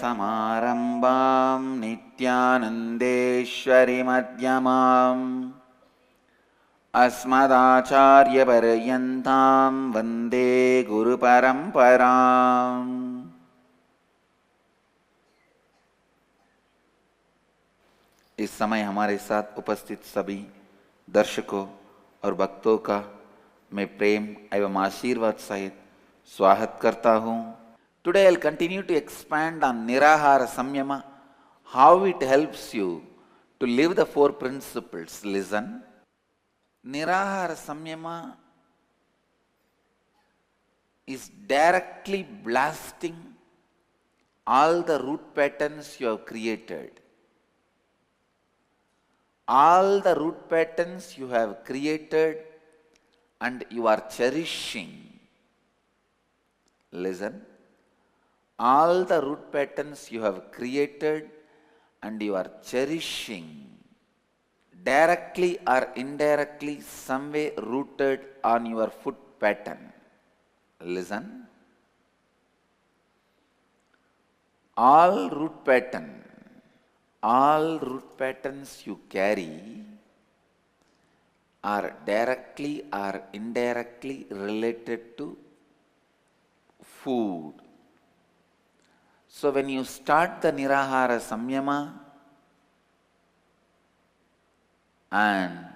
Paramahamsa Nithyanandeshwari Madhyamam Asmadacharya Paryantam Vande Guru Paramparam. इस समय हमारे साथ उपस्थित सभी दर्शकों और भक्तों का मैं प्रेम एवं आशीर्वाद सहित स्वागत करता हूँ. Today I'll continue to expand on Nirahara Samyama, how it helps you to live the four principles. Listen. Nirahara Samyama is directly blasting all the root patterns you have created. All the root patterns you have created and you are cherishing. Listen. All the root patterns you have created and you are cherishing, directly or indirectly, some way rooted on your foot pattern. Listen. All root patterns you carry are directly or indirectly related to food. So when you start the Nirahara Samyama and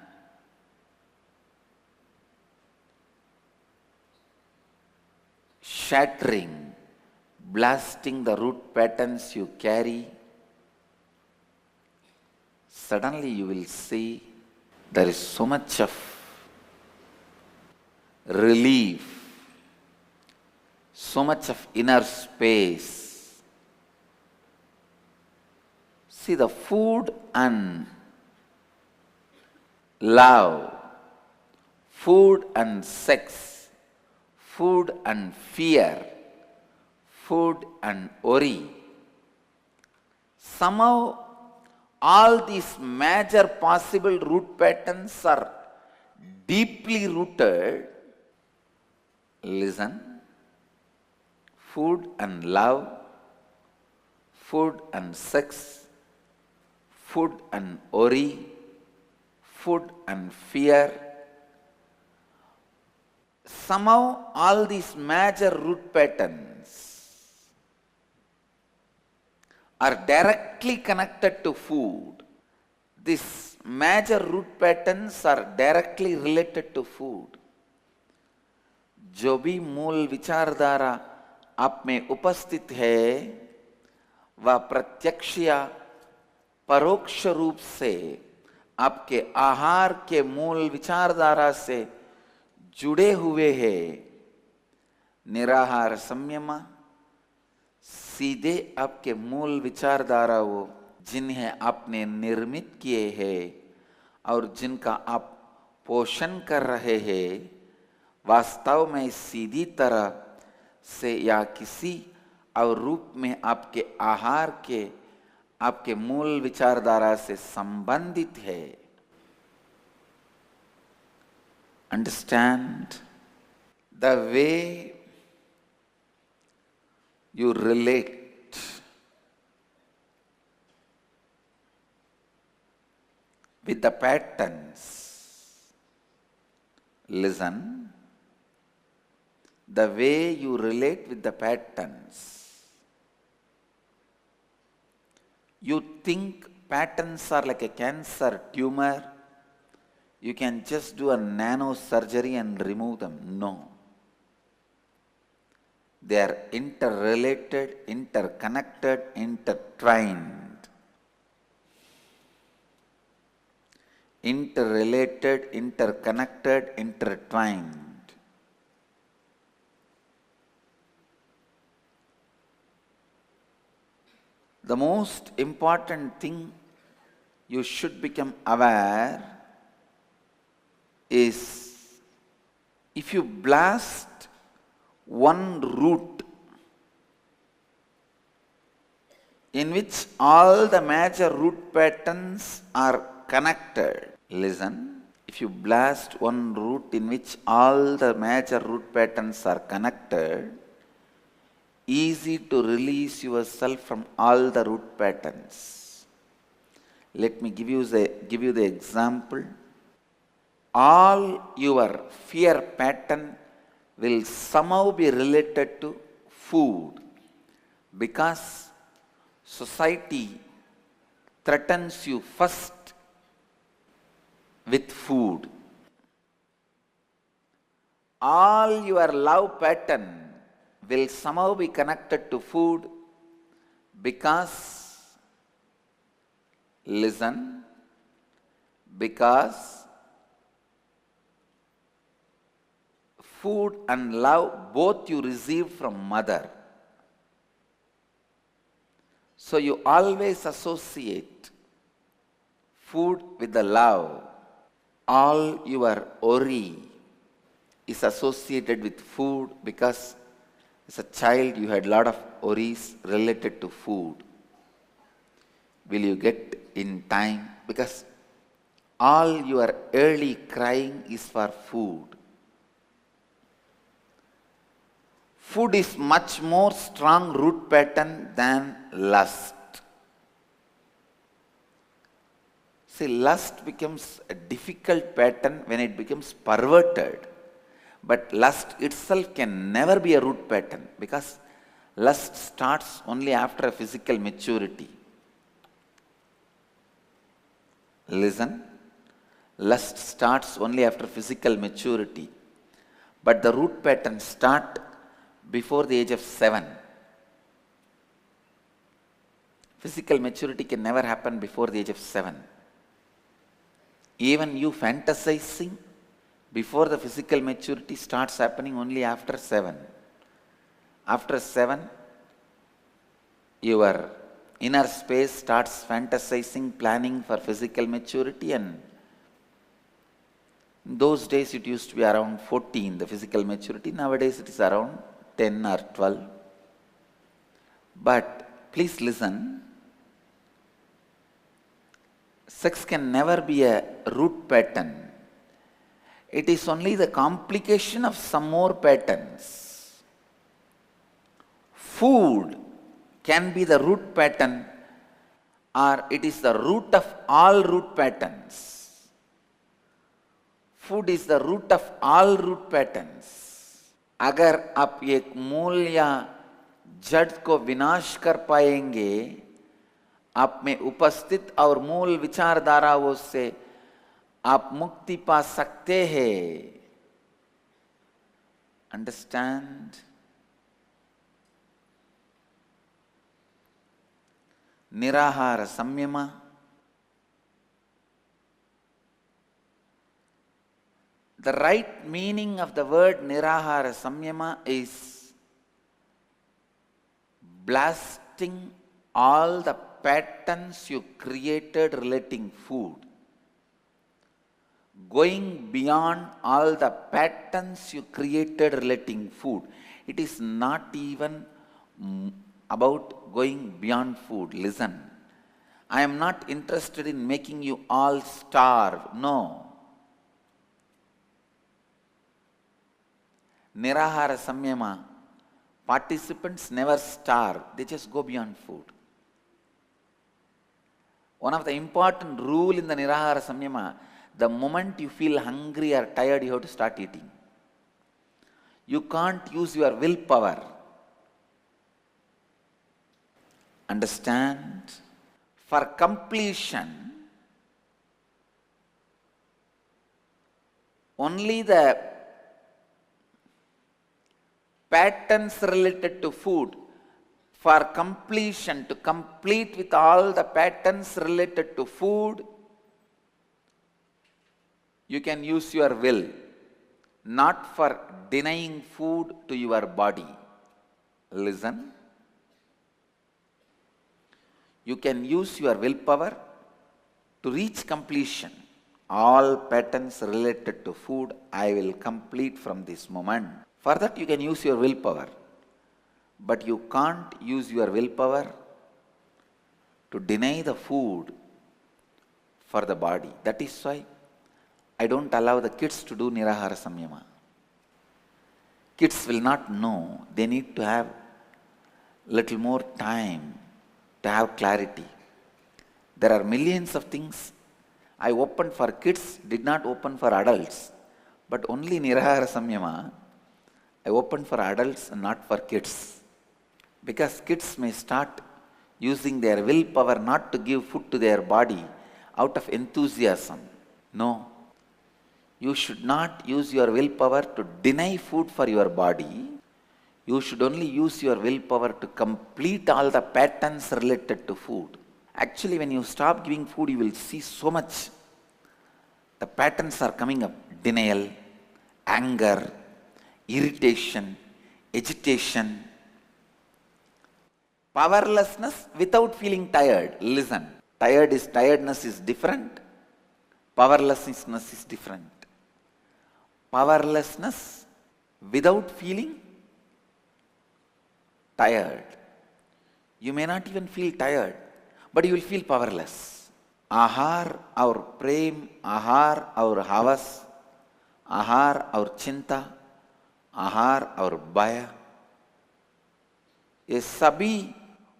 shattering, blasting the root patterns you carry, suddenly you will see there is so much of relief, so much of inner space. See, the food and love, food and sex, food and fear, food and worry. Somehow all these major possible root patterns are deeply rooted. Listen. Food and love, food and sex, food and worry, food and fear. Somehow all these major root patterns are directly connected to food. These major root patterns are directly related to food. जो भी मूल विचारधारा आप में उपस्थित है वह प्रत्यक्ष या परोक्ष रूप से आपके आहार के मूल विचारधारा से जुड़े हुए हैं. निराहार संयमा सीधे आपके मूल विचारधारा वो जिन्हें आपने निर्मित किए हैं और जिनका आप पोषण कर रहे हैं, वास्तव में सीधी तरह से या किसी और रूप में आपके आहार के आपके मूल विचारधारा से संबंधित है. Understand the way you relate with the patterns. Listen. The way you relate with the patterns. You think patterns are like a cancer tumor. You can just do a nano surgery and remove them. No. They are interrelated, interconnected, intertwined. Interrelated, interconnected, intertwined. The most important thing you should become aware is if you blast one root in which all the major root patterns are connected. Listen, if you blast one root in which all the major root patterns are connected, easy to release yourself from all the root patterns. Let me give you the example. All your fear pattern will somehow be related to food, because society threatens you first with food. All your love pattern will somehow be connected to food, because, listen, because food and love both you receive from mother. So you always associate food with the love. All your worry is associated with food, because as a child you had a lot of worries related to food. Will you get in time? Because all your early crying is for food. Food is much more strong root pattern than lust. See, lust becomes a difficult pattern when it becomes perverted. But lust itself can never be a root pattern, because lust starts only after a physical maturity. Listen, lust starts only after physical maturity. But the root patterns start before the age of 7. Physical maturity can never happen before the age of 7. Even you fantasizing before the physical maturity starts happening only after 7. After 7, your inner space starts fantasizing, planning for physical maturity, and in those days it used to be around 14, the physical maturity. Nowadays it is around 10 or 12. But please listen, sex can never be a root pattern. It is only the complication of some more patterns. Food can be the root pattern, or it is the root of all root patterns. Food is the root of all root patterns. अगर आप एक मूल या जड़ को विनाश कर पाएंगे, आप में उपस्थित और मूल विचारधाराओं से आप मुक्ति पा सकते हैं. Understand? Nirahara Samyama. The right meaning of the word Nirahara Samyama is blasting all the patterns you created relating food. Going beyond all the patterns you created relating food. It is not even about going beyond food. Listen, I am not interested in making you all starve. No. Nirahara Samyama, participants never starve, they just go beyond food. One of the important rule in the Nirahara Samyama, the moment you feel hungry or tired, you have to start eating. You can't use your willpower. Understand? For completion, only the patterns related to food, for completion, to complete with all the patterns related to food, you can use your will, not for denying food to your body. Listen. You can use your willpower to reach completion. All patterns related to food, I will complete from this moment. For that you can use your willpower. But you can't use your willpower to deny the food for the body. That is why I don't allow the kids to do Nirahara Samyama. Kids will not know. They need to have little more time to have clarity. There are millions of things I opened for kids, did not open for adults. But only Nirahara Samyama, I opened for adults and not for kids. Because kids may start using their willpower not to give food to their body out of enthusiasm. No. You should not use your willpower to deny food for your body. You should only use your willpower to complete all the patterns related to food. Actually, when you stop giving food, you will see so much. The patterns are coming up. Denial, anger, irritation, agitation, powerlessness without feeling tired. Listen, tiredness is different. Powerlessness is different. Powerlessness without feeling tired. You may not even feel tired, but you will feel powerless. Ahar, our prem, ahar, our havas, ahar, our chinta, ahar, our bhaya. ये सभी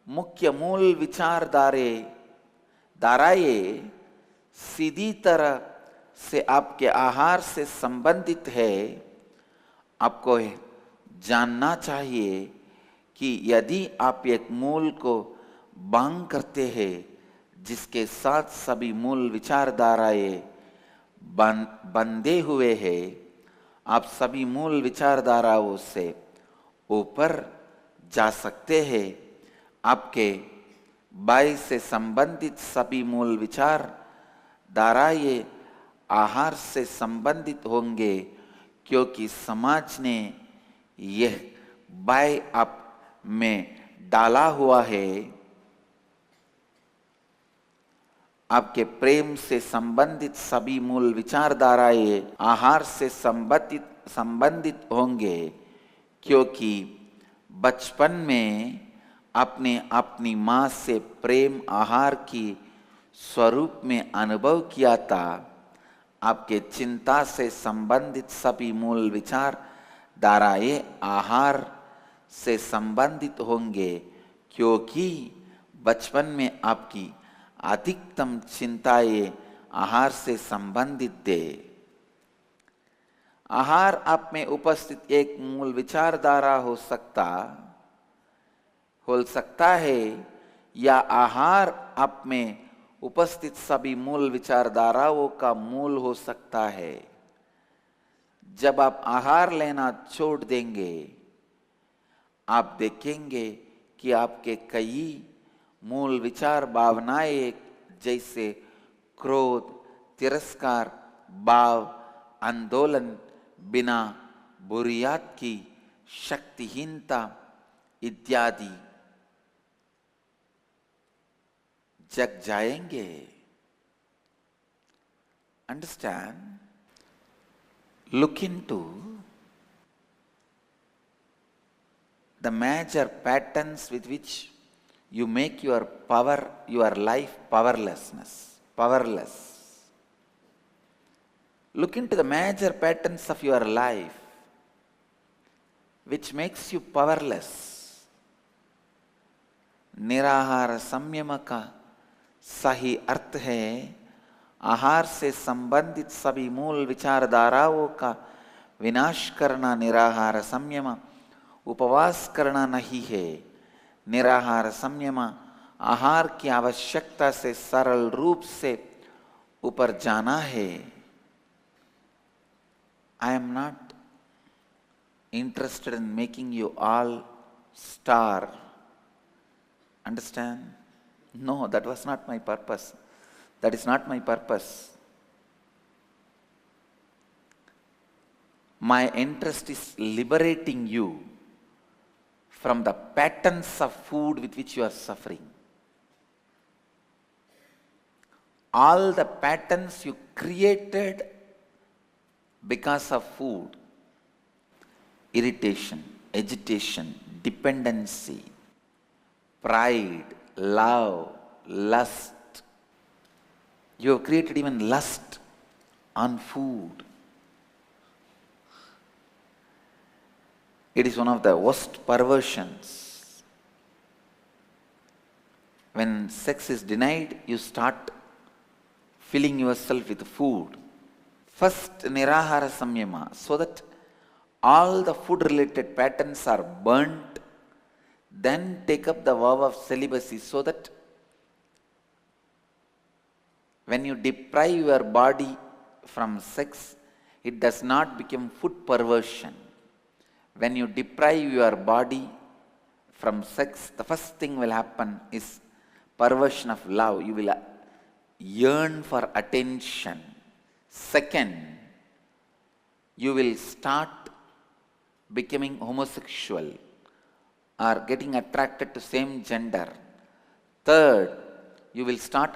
मुख्य मूल विचार धाराएं सीधी तरह से आपके आहार से संबंधित है। आपको जानना चाहिए कि यदि आप एक मूल को बांग करते हैं जिसके साथ सभी मूल विचारधाराएं बंधे हुए हैं, आप सभी मूल विचारधाराओं से ऊपर जा सकते हैं। आपके बाई से संबंधित सभी मूल विचार धाराएं आहार से संबंधित होंगे, क्योंकि समाज ने यह बाय आप में डाला हुआ है। आपके प्रेम से संबंधित सभी मूल विचारधाराएं आहार से संबंधित होंगे, क्योंकि बचपन में आपने अपनी माँ से प्रेम आहार की स्वरूप में अनुभव किया था। आपके चिंता से संबंधित सभी मूल विचार धाराएं आहार से संबंधित होंगे, क्योंकि बचपन में आपकी अधिकतम चिंताएं आहार से संबंधित थे। आहार आप में उपस्थित एक मूल विचारधारा हो सकता है, या आहार आप में उपस्थित सभी मूल विचारधाराओं का मूल हो सकता है। जब आप आहार लेना छोड़ देंगे, आप देखेंगे कि आपके कई मूल विचार भावनाएं जैसे क्रोध, तिरस्कार, भाव, आंदोलन, बिना बुनियाद की शक्तिहीनता इत्यादि जग जाएंगे। Understand? Look into the major patterns with which you make your life powerless. Look into the major patterns of your life which makes you powerless. निराहार संयम का सही अर्थ है आहार से संबंधित सभी मूल विचारधाराओं का विनाश करना निराहार संयम, उपवास करना नहीं है। निराहार संयम आहार की आवश्यकता से सरल रूप से ऊपर जाना है। I am not interested in making you all starve. Understand? No, that was not my purpose. That is not my purpose. My interest is liberating you from the patterns of food with which you are suffering. All the patterns you created because of food, irritation, agitation, dependency, pride, love, lust. You have created even lust on food. It is one of the worst perversions. When sex is denied, you start filling yourself with food. First, Nirahara Samyama, so that all the food related patterns are burnt. Then take up the vow of celibacy, so that when you deprive your body from sex, it does not become food perversion. When you deprive your body from sex, the first thing will happen is perversion of love. You will yearn for attention. Second, you will start becoming homosexual or getting attracted to same gender. Third, you will start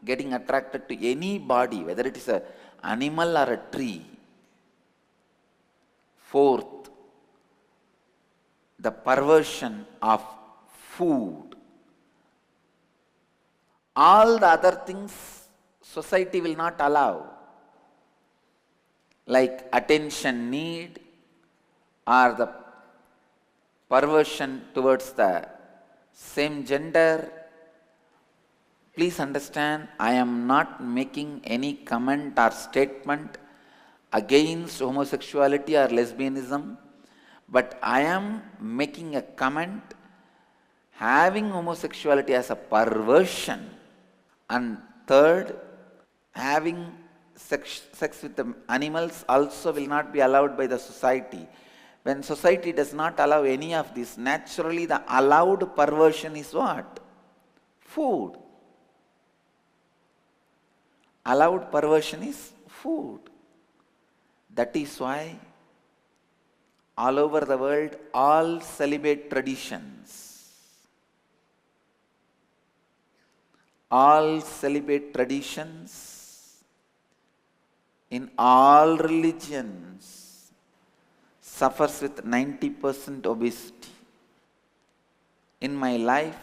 getting attracted to any body, whether it is an animal or a tree. Fourth, the perversion of food. All the other things society will not allow, like attention need or the perversion towards the same gender. Please understand, I am not making any comment or statement against homosexuality or lesbianism, but I am making a comment having homosexuality as a perversion. And third, having sex with the animals also will not be allowed by the society. When society does not allow any of this, naturally the allowed perversion is what? Food. Allowed perversion is food. That is why all over the world, all celibate traditions, in all religions suffers with 90% obesity. In my life,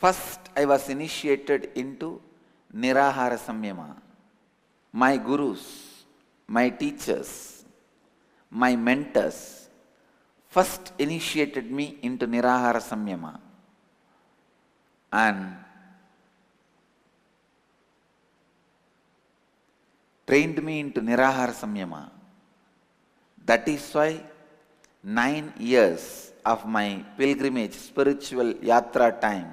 first I was initiated into Nirahara Samyama. My gurus, my teachers, my mentors first initiated me into Nirahara Samyama and trained me into Nirahara Samyama. That is why 9 years of my pilgrimage, spiritual yatra time,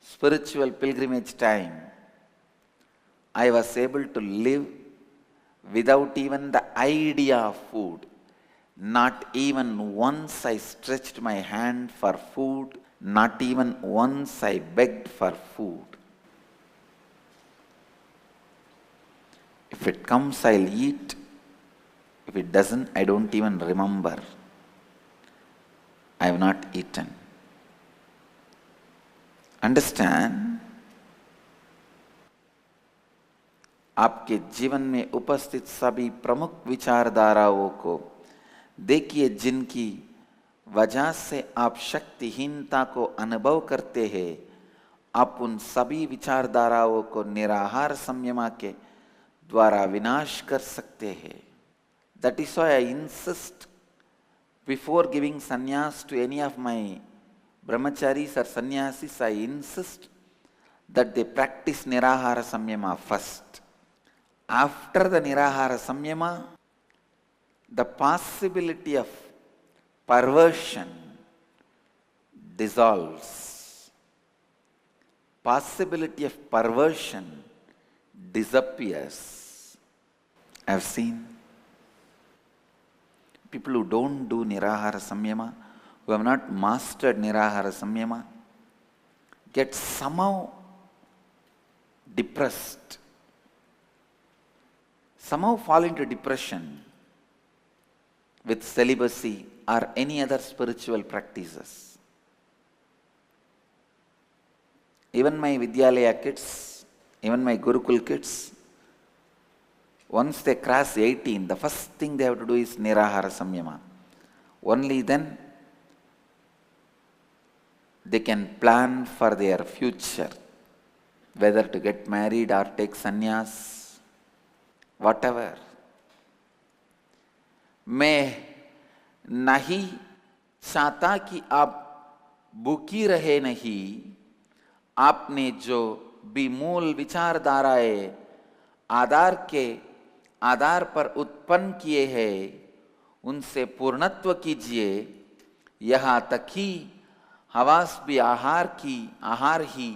spiritual pilgrimage time, I was able to live without even the idea of food. Not even once I stretched my hand for food. Not even once I begged for food. If it comes, I'll eat. If it doesn't, I don't even remember. I have not eaten. Understand? आपके जीवन में उपस्थित सभी प्रमुख विचारधाराओं को देखिए, जिनकी वजह से आप शक्तिहीनता को अनुभव करते हैं। आप उन सभी विचारधाराओं को निराहार संयमा के द्वारा विनाश कर सकते हैं। That is why I insist, before giving sannyas to any of my brahmacharis or sannyasis, I insist that they practice Nirahara Samyama first. After the Nirahara Samyama, the possibility of perversion dissolves. Possibility of perversion disappears. I have seen people who don't do Nirahara Samyama, who have not mastered Nirahara Samyama, get somehow depressed, somehow fall into depression with celibacy or any other spiritual practices. Even my Vidyalaya kids, even my Gurukul kids, once they cross 18, the first thing they have to do is Nirahara Samyama. Only then they can plan for their future, whether to get married or take sannyas, whatever. मैं नहीं चाहता कि आप भूखी रहे नहीं। आपने जो भी मूल विचारधाराएं आधार पर उत्पन्न किए हैं उनसे पूर्णत्व कीजिए। यहाँ तक कि हवास भी आहार ही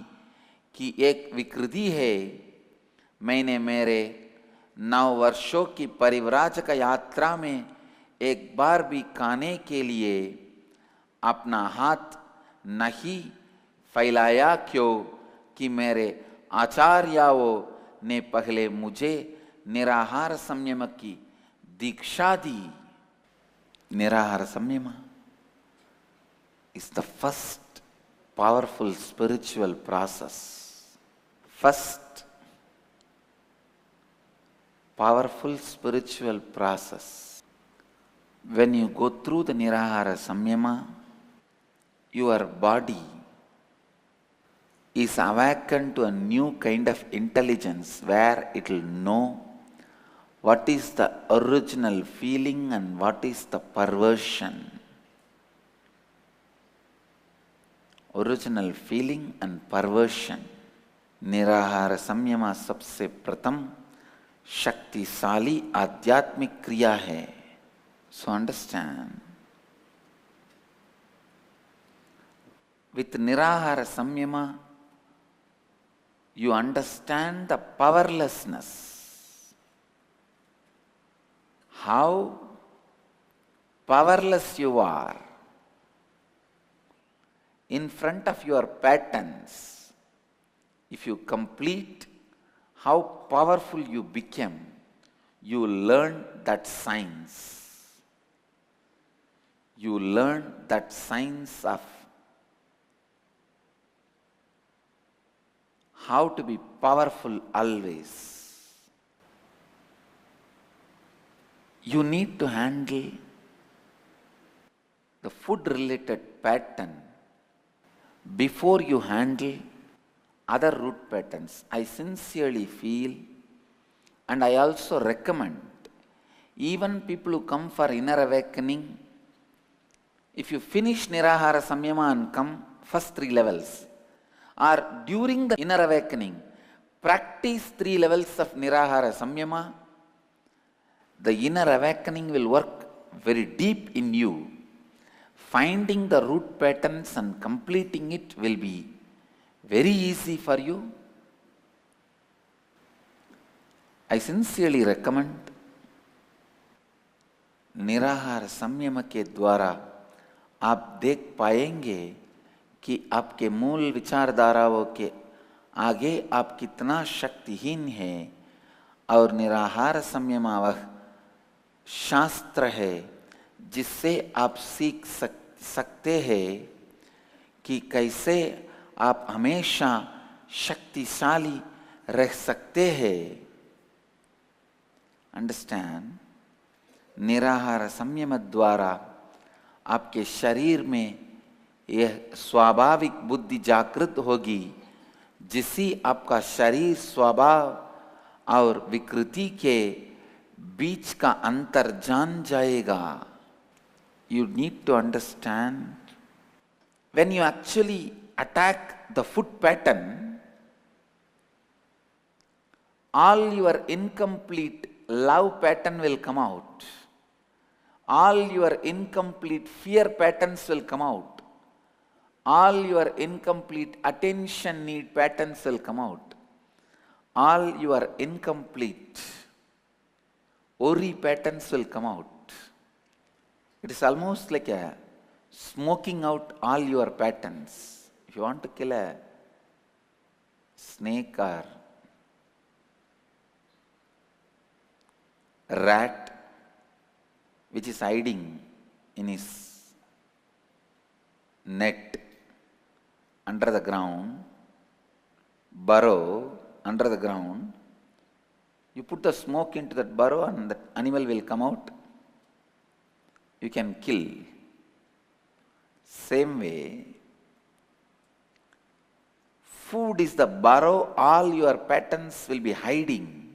की एक विकृति है। मैंने मेरे 9 वर्षों की परिव्राजक यात्रा में एक बार भी खाने के लिए अपना हाथ नहीं फैलाया, क्यों कि मेरे आचार्यों ने पहले मुझे निराहार संयम की दीक्षा दी। निराहार संयम is the first powerful spiritual process. First powerful spiritual process. When you go through the Nirahara Samyama, your body is awakened to a new kind of intelligence where it will know what is the original feeling and what is the perversion. Original feeling and perversion. निराहार संयमा सबसे प्रथम शक्तिशाली आध्यात्मिक क्रिया है. So understand. With Nirahara Samyama, you understand the powerlessness. How powerless you are in front of your patterns. If you complete how powerful you became, you learn that science. You learn that science of how to be powerful always. You need to handle the food related pattern before you handle other root patterns. I sincerely feel, and I also recommend, even people who come for inner awakening, if you finish Nirahara Samyama and come first 3 levels, or during the inner awakening, practice 3 levels of Nirahara Samyama, the inner awakening will work very deep in you. Finding the root patterns and completing it will be very easy for you. I sincerely recommend निराहार संयम के द्वारा आप देख पाएंगे कि आपके मूल विचारधाराओं के आगे आप कितना शक्तिहीन हैं, और निराहार संयम वह शास्त्र है जिससे आप सीख सकते हैं कि कैसे आप हमेशा शक्तिशाली रह सकते हैं. अंडरस्टैंड. निराहार संयम द्वारा आपके शरीर में यह स्वाभाविक बुद्धि जागृत होगी, जिससे आपका शरीर स्वभाव और विकृति के बीच का अंतर जान जाएगा. You need to understand, when you actually attack the food pattern, all your incomplete love pattern will come out. All your incomplete fear patterns will come out. All your incomplete attention need patterns will come out. All your incomplete worry patterns will come out. It is almost like a smoking out all your patterns. If you want to kill a snake or rat which is hiding in his net under the ground, burrow under the ground, you put the smoke into that burrow and that animal will come out. You can kill. Same way, food is the burrow all your patterns will be hiding.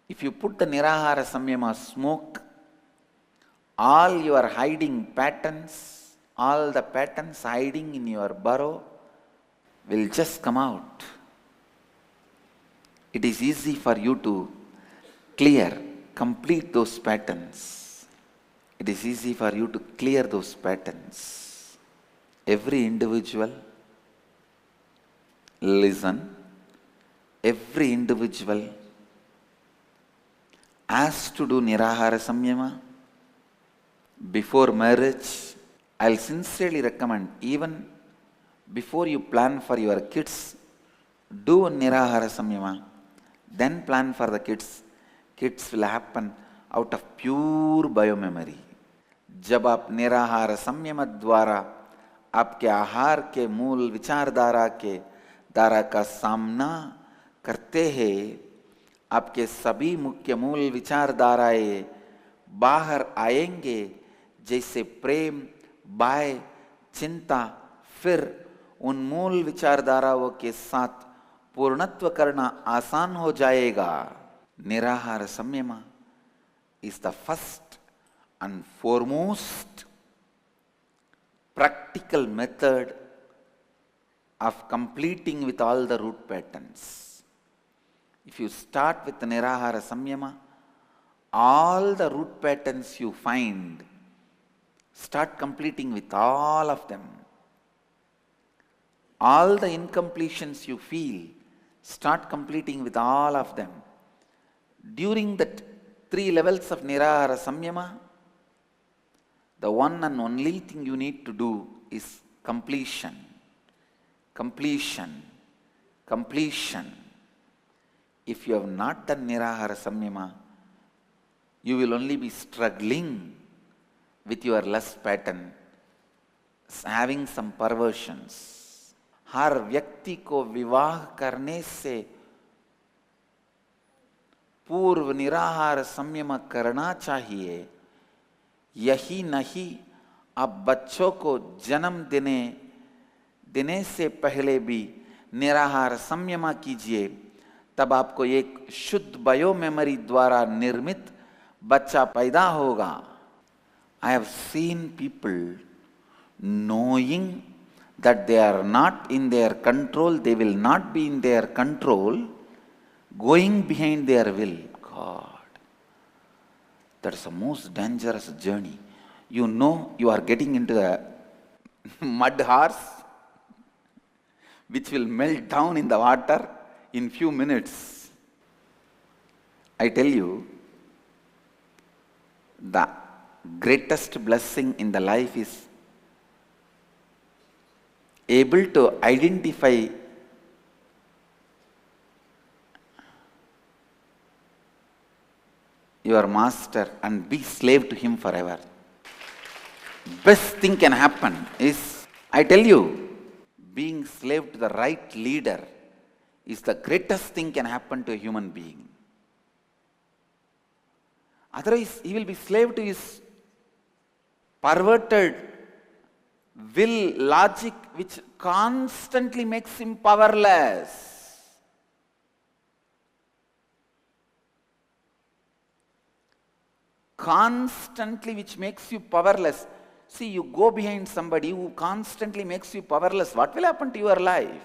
If you put the Nirahara Samyama smoke, all your hiding patterns all the patterns hiding in your burrow will just come out. It is easy for you to complete those patterns. It is easy for you to clear those patterns. Every individual, listen, every individual has to do Nirahara Samyama before marriage. I'll sincerely recommend, even before you plan for your kids, do Nirahara Samyama, then plan for the kids. Kids will happen out of pure biomemory. जब आप निराहार संयम द्वारा आपके आहार के मूल विचारधारा के धारा का सामना करते हैं, आपके सभी मुख्य मूल विचारधाराएं बाहर आएंगे, जैसे प्रेम, भय, चिंता, फिर उन मूल विचारधाराओं के साथ पूर्णत्व करना आसान हो जाएगा. निराहार संयम is the first and foremost practical method of completing with all the root patterns. If you start with Nirahara Samyama, all the root patterns you find, start completing with all of them. All the incompletions you feel, start completing with all of them. During the 3 levels of Nirahara Samyama, the one and only thing you need to do is completion. Completion. Completion. If you have not done Nirahara Samyama, you will only be struggling with your lust pattern, having some perversions. हर व्यक्ति को विवाह करने से पूर्व निराहार संयम करना चाहिए. यही नहीं, अब बच्चों को जन्म देने से पहले भी निराहार संयम कीजिए, तब आपको एक शुद्ध बायो मेमोरी द्वारा निर्मित बच्चा पैदा होगा. I have seen people knowing that they are not in their control, they will not be in their control, going behind their will. God, that's the most dangerous journey. You know you are getting into a mud horse which will melt down in the water in few minutes. I tell you, the greatest blessing in the life is able to identify your master and be slave to him forever. Best thing can happen is, I tell you, being slave to the right leader is the greatest thing can happen to a human being. Otherwise, he will be slave to his perverted will, logic, which constantly makes him powerless. Constantly, which makes you powerless. See, you go behind somebody who constantly makes you powerless. What will happen to your life?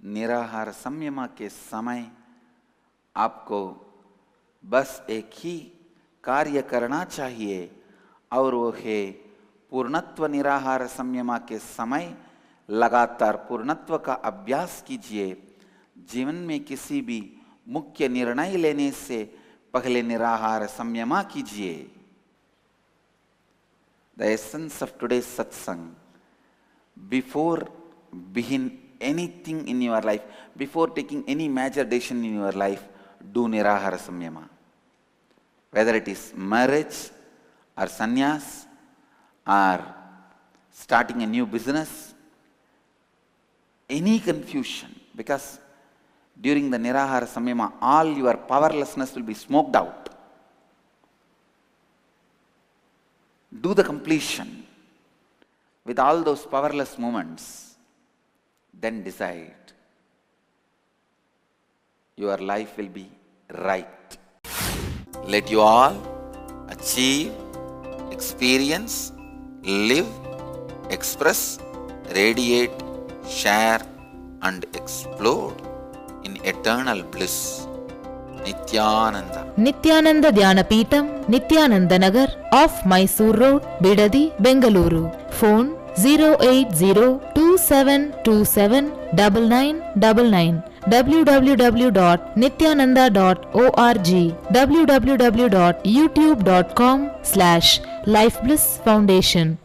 निराहार संयम के समय आपको बस एक ही कार्य करना चाहिए, और वो है पूर्णत्व. निराहार संयम के समय लगातार पूर्णत्व का अभ्यास कीजिए. जीवन में किसी भी मुख्य निर्णय लेने से पहले निराहार संयम कीजिए. The essence of today's satsang, before begin anything in your life, before taking any major decision in your life, do Nirahara Samyama. Whether it is marriage or sannyas or starting a new business, any confusion, because during the Nirahara Samyama, all your powerlessness will be smoked out. Do the completion with all those powerless moments, then decide. Your life will be right. Let you all achieve experience, live, express, radiate, share and explode in eternal bliss. Nithyananda. Nithyananda Dhyanapitham, Nithyananda Nagar, off Mysore Road, Bidadi, Bengaluru. Phone 08027279999. www.nithyananda.org. www.youtube.com/Life Bliss Foundation.